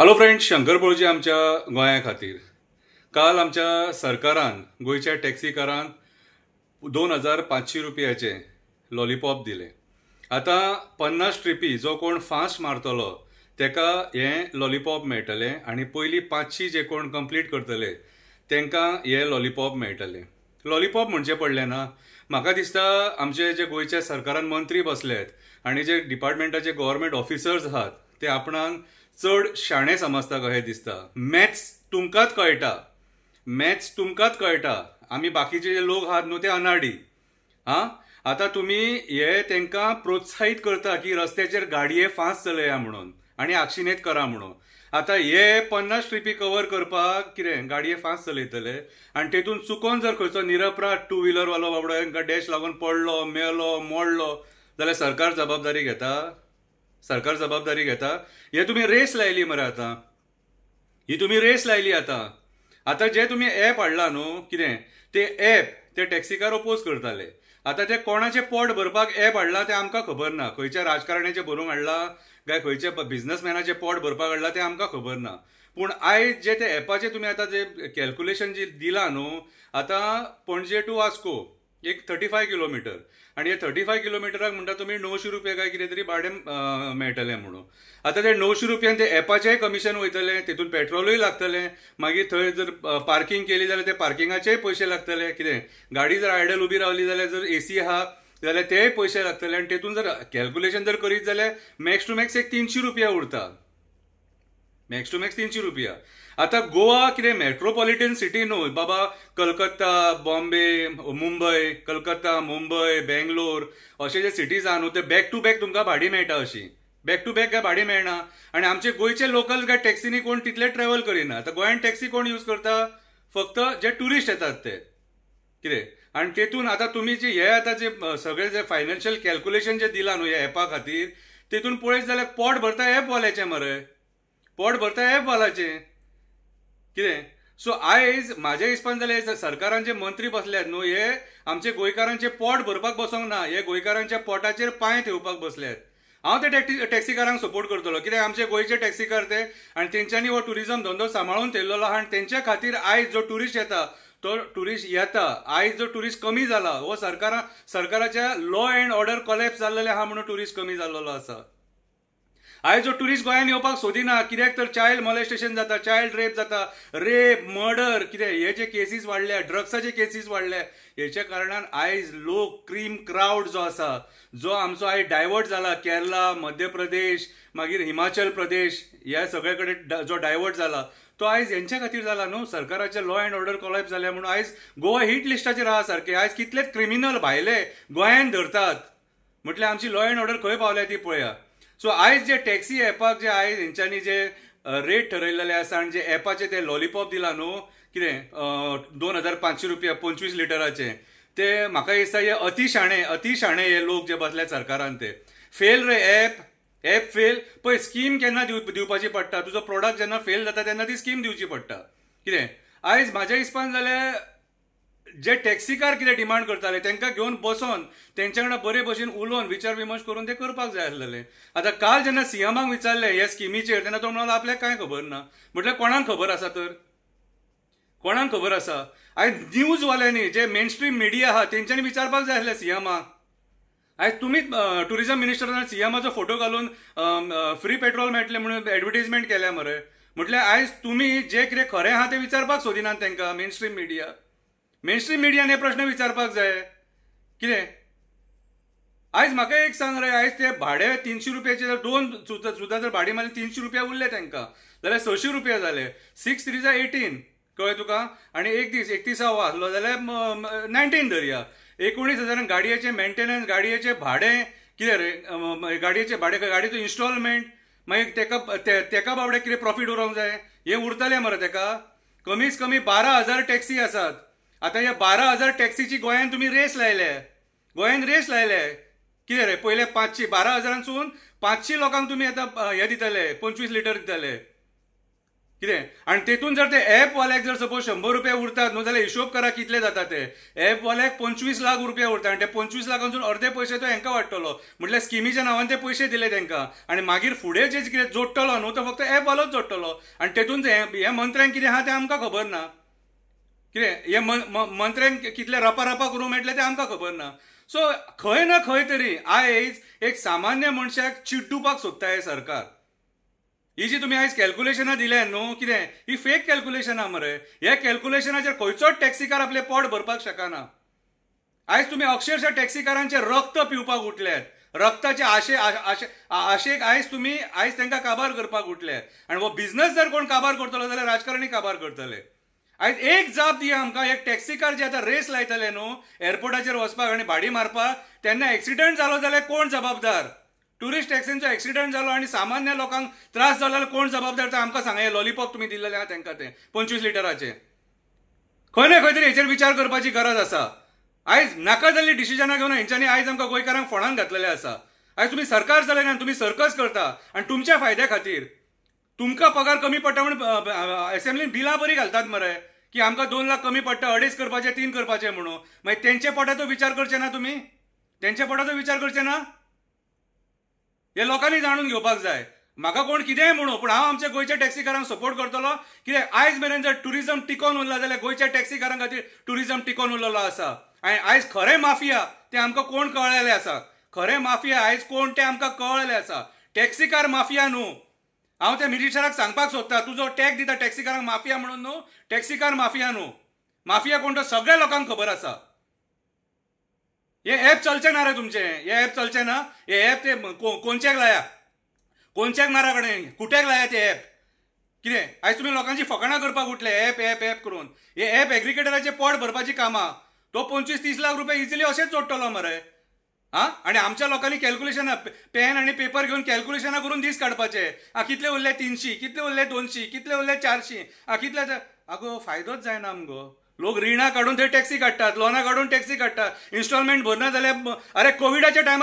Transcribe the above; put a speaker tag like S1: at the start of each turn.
S1: Hello friends, Shankar बोळजी आमच्या गोंया खातीर काल आमच्या सरकारान गोयच्या टॅक्सीकारांक 2500 रुपयाचे लॉलीपॉप दिले. आता 50 ट्रिपी जो कोण फास्ट मारतलो तेका हे लॉलीपॉप मेळटले आणि पयली 500 जे कोण कंप्लीट करतले तेंकां हे लॉलीपॉप मेळटले. लॉलीपॉप म्हणजे पडले ना, म्हाका दिसता आमचे जे गोयच्या सरकारान मंत्री बसलेत आणि जे डिपार्टमेंटाचे गव्हर्मेंट ऑफिसर्स आहात ते आपणाक चड शाणे समजता कशें दिसता. मॅथ्स तुमकांच कळटा, आमी बाकीचे जे लोक आहात न्हू ते अनाडी. आता तुमी हे तेंकां प्रोत्साहीत करता की रस्त्याचेर गाडये फास्ट चलया म्हणून आणि आक्षिणेत करा म्हणून. आता हे 50 ट्रिपी कवर करपाक कितें गाडये फास्ट चलयतले आणि तेतून चुकोन जर खंयचो निरपराध टू व्हिलर वालो बाबडो तांकां डॅश लागून पडलो, मेलो, मोडलो जाल्यार सरकार जबाबदारी घेता. हे तुम्ही रेस लायली मरे. ही तुम्ही रेस लायली. आता जे तुम्ही ऍप हाडला न्हू कितें ते ऍप ते टॅक्सीकार ओपोज करताले. आता ते कोणाचे पोट भरपाक ऍप हाडला ते आमकां खबर ना. खंयच्या राजकारण्याचे भरूंक हाडला काय खंयच्या बिझनसमॅनाचे पोट भरपाक हाडला ते आमकां खबर ना. पूण आयज जे ते ऍपाचे तुम्ही आता जे कॅल्क्युलेशन जे दिला न्हू, आता पणजे टू वास्को एक 35 किलोमीटर आणि हे 35 किलोमिटराक म्हणटा तुम्ही 900 रुपया काय कितें तरी भाडें मेळटलें म्हणून. आता ते 900 रुपयान ते ऍपाचेय कमिशन वयतले, तेतून पेट्रोलूय लागतलें, मागीर थंय जर पार्किंग केली जाल्यार ते पार्किंगाचेय पयशे लागतले. कितें गाडी जर आयडल उबी रावली जाल्यार जर एसी आहा जाल्यार तेय पयशे लागतले आणि तेतून जर कॅल्क्युलेशन जर करीत जाल्यार मॅक्स टू मॅक्स एक 300 रुपया उरता. मॅक्स टू मॅक्स 300 रुपया. आता गोवा कितें मेट्रोपॉलिटन सिटी न्हू बाबा. कलकत्ता, बॉम्बे, मुंबय, कलकत्ता, मुंबय, बेंगलोर अशे जे सिटीज आहा न्हू ते बॅक टू बॅक तुमकां भाडी मेळटा. अशी बॅक टू बॅक काय भाडी मेळना. आणि आमचे गोंयचे लोकल काय टॅक्सीनी कोण तितले ट्रॅव्हल करिना. आता गोंयान टॅक्सी कोण यूज करता? फक्त जे टुरिस्ट येतात ते कितें. आणि तेतून आता तुम्ही जे हे आता जे सगळे जे फायनान्शियल कॅल्क्युलेशन जे दिला न्हू ह्या ऍपा खातीर, तेतून पळयत जाल्यार पोट भरता ऍपवाल्याचें मरे. पोट भरता ऍपवाल्याचें कितें. सो आयज म्हाज्या हिसपान जाल्यार सरकारान जे मंत्री बसल्यात न्हू हे आमचे गोंयकारांचे पोट भरपाक बसोंक ना, हे गोंयकारांच्या पोटाचेर पांय ठेवपाक बसल्यात. हांव ते टॅक्सीकारांक सपोर्ट करतलो कित्याक आमचे गोंयचे टॅक्सीकार ते आणि तेंच्यांनी हो टुरिझम धंदो सांबाळून ठेवलेलो आहा आणि तेंच्या खातीर आयज जो टुरिस्ट येता तो टुरिस्ट येता. आयज जो टुरिस्ट कमी जाला हो सरकाराच्या लॉ अँड ऑर्डर कोलॅप्स जाल्लेले आहा म्हणून टुरिस्ट कमी जाल्लो आसा. आयज जो टुरिस्ट गोंयान येवपाक सोदिना कित्याक तर चायल्ड मॉलेस्टेशन जाता, चायल्ड रेप जाता, रेप, मर्डर कितें हे जे केसीस वाडल्या, ड्रग्साचे केसीस वाडल्या, हेच्या कारणान आयज लोक क्रीम क्राऊड जो आसा जो आमचो आयज डायवर्ट जाला, केरला, मध्य प्रदेश, मागीर हिमाचल प्रदेश ह्या सगळे कडेन जो डायवर्ट जाला तो आयज हेंच्या खातीर जाला न्हू. सरकाराचे लॉ अँड ऑर्डर कोलॅप्स जाल्या म्हणून आयज गोवा हिट लिस्टाचेर आहा सारखे. आयज कितलेच क्रिमिनल भायले गोंयान धरतात म्हटल्यार आमची लॉ अँड ऑर्डर खंय पावल्या ती पळया. सो आयज जे टॅक्सी ऍपाक जे आयज हेंच्यांनी जे रेट ठरयलेले आसा आणि जे ऍपाचे ते लॉलीपॉप दिला न्हू कितें 2500 रुपया 25 लिटराचे, ते म्हाका दिसता हे अतिशाणे हे लोक जे बसल्यात सरकारान ते फेल रे. ऍप फेल पळय. स्कीम केन्ना दिवपाची पडटा, तुजो प्रोडक्ट जेन्ना फेल जाता तेन्ना ती स्कीम दिवची पडटा. कितें आयज म्हाज्या हिसपान जाल्यार जे टॅक्सीकार कितें डिमांड करताले तांकां घेवन बसोन तेंच्या वांगडा बरे भशेन उलोवन विचार विमर्श करून ते करपाक जाय आसलेले. आता काल जेन्ना सीएमाक विचारले ह्या स्किमीचेर तेन्ना तो म्हणलो आपल्याक कांय खबर ना. म्हटल्यार कोणाक खबर आसा तर? कोणाक खबर आसा? आयज न्यूजवाल्यांनी जे मेन स्ट्रीम मिडिया आहा तेंच्यांनी विचारपाक जाय आसलें सीएमाक. आयज तुमीच टुरिझम मिनिस्टरान सीएमाचो फोटो घालून फ्री पेट्रोल मेळटलें म्हणून एडवर्टिजमेंट केल्या मरे. म्हटल्यार आयज तुमी जे कितें खरें आहा तें विचारपाक सोदिनात तांकां मेन स्ट्रीम मिडियान हे प्रश्न विचारपाक जाय. कितें आयज म्हाका एक सांग रे, आयज ते भाडे 300 रुपयाचे जर 2 सुद्दां जर भाडी मारली 300 रुपया उरले तांकां जाल्यार 600 रुपया जाले. 6 3 जा 18 कळ्ळें तुका. आणि एक दीस 31 आसलो जाल्यार 19 धरया. 19,000 गाडयेचे मेंटेनन्स, गाडयेचे भाडें कितें रे, गाडयेचे भाडें गाडयेचो इन्स्टॉलमेंट, मागीर तेका बाबडे कितें प्रॉफिट उरोंक जाय हें उरतलें मरे तेका. कमीच कमी 12,000 टॅक्सी आसात. आता ह्या 12,000 टॅक्सीची गोंयान तुम्ही रेस लायल्या. कितें रे, पयले 500 12,000सून 500 लोकांक तुम्ही आता हे दितले 25 लिटर दितले. कितें आनी तेतून जर ते ॲपवाल्याक जर सपोज 100 रुपया उरतात न्हू जाल्यार हिशोब करा कितले जाता ते ॲपवाल्याक 25 लाख रुपया उरता आनी ते 25 लाखांसून अर्धे पयशे तो हांकां वाडटलो म्हटल्यार स्किमीच्या नांवान ते पयशे दिले तांकां आनी मागीर फुडें जे कितें जोडटलो न्हू तो फक्त ॲपवालोच जोडटलो आनी तेतून हे मंत्र्यांक कितें आहा तें आमकां खबर ना कितें हे मंत्र्यांक कितले रपा करूं मेळटले तें आमकां खबर ना सो खंय ना खंय तरी आयज एक सामान्य मनशाक चिड्डुपाक सोदता हे सरकार ही जी तुम्ही आयज कॅल्क्युलेशनां दिल्या न्हू कितें ही फेक कॅल्क्युलेशनां मरे ह्या कॅल्क्युलेशनाचेर खंयचोच टॅक्सीकार आपले पोट भरपाक शकना आयज तुम्ही अक्षरशः टॅक्सीकारांचे रक्त पिवपाक उठल्यात रक्ताचे आशेक आयज तुम्ही आयज तांकां काबार करपाक उठल्यात आनी हो बिझनस जर कोण काबार करतलो जाल्यार राजकारणी काबार करतले आयज एक जाप दिया आमकां एक टॅक्सीकार जे आतां रेस लायतले न्हू एअरपोर्टाचेर वचपाक आनी भाडी मारपाक तेन्ना एक्सिडंट जालो जाल्यार कोण जबाबदार टुरिस्ट टॅक्सींचो एक्सिडंट जालो आनी सामान्य लोकांक त्रास जालो जाल्यार कोण जबाबदार ते आमकां सांगा हे लॉलिपॉप तुमी दिल्लेले आहा तांकां ते 25 लिटराचे खंय ना खंय तरी हेचेर विचार करपाची गरज आसा आयज नाका जाल्ली डिसिजनां घेवन हेंच्यांनी आयज आमकां गोंयकारांक फोंडान घातलेले आसा आयज तुमी सरकार जाले ना तुमी सर्कस करता आनी तुमच्या फायद्या खातीर तुमकां पगार कमी पडटा म्हणून असेंब्लीन बिलां बरी घालतात मरे की आमकां 2 लाख कमी पडटा 2.5 करपाचे 3 करपाचे म्हणून मागीर तेंचे पोटाचो विचार करचे ना तुमी तेंच्या पोटाचो विचार करचे ना हे लोकांनी जाणून घेवपाक जाय म्हाका कोण कितेंय म्हणू पूण हांव आमच्या गोंयच्या टॅक्सीकारांक सपोर्ट करतलो कित्याक आयज मेरेन जर टुरिजम टिकोवन उरला जाल्यार गोंयच्या टॅक्सीकारां खातीर टुरिजम टिकोवन उरलेलो आसा आनी आयज खरें माफिया ते आमकां कोण कळलेले आसा खरें माफिया आयज कोण ते आमकां कळलेले आसा टॅक्सीकार माफिया न्हू हांव त्या मिनिस्टराक सांगपाक सोदता तुजो टॅक्स दिता टॅक्सीकारांक माफिया म्हणून न्हू टॅक्सीकार माफिया न्हू माफिया कोण तो सगळ्या लोकांक खबर आसा हे ॲप चलचे ना रे तुमचे हे ॲप चलचे ना हे ॲप ते कोणच्याक लाया कोणच्याक नारा कडेन कुट्याक लाया ते ॲप कितें आयज तुमी लोकांची फकाणां करपाक उठले ॲप करून हे ॲप एग्रिगेटराचे पोट भरपाची कामां तो 25-30 लाख रुपया इजिली अशेंच जोडटलो मरे हां आनी आमच्या लोकांनी कॅल्क्युलेशनां पेन आनी पेपर घेवन कॅल्क्युलेशनां करून दीस काडपाचे कितले उरले 300 कितले उरले 200 कितले उरले 400 कितले आगो फायदोच जायना आमगो लोक रिणां काडून थंय टॅक्सी काडटात लोनां काडून टॅक्सी काडटात इन्स्टॉलमेंट भरना जाल्यार अरे कोविडाच्या टायमार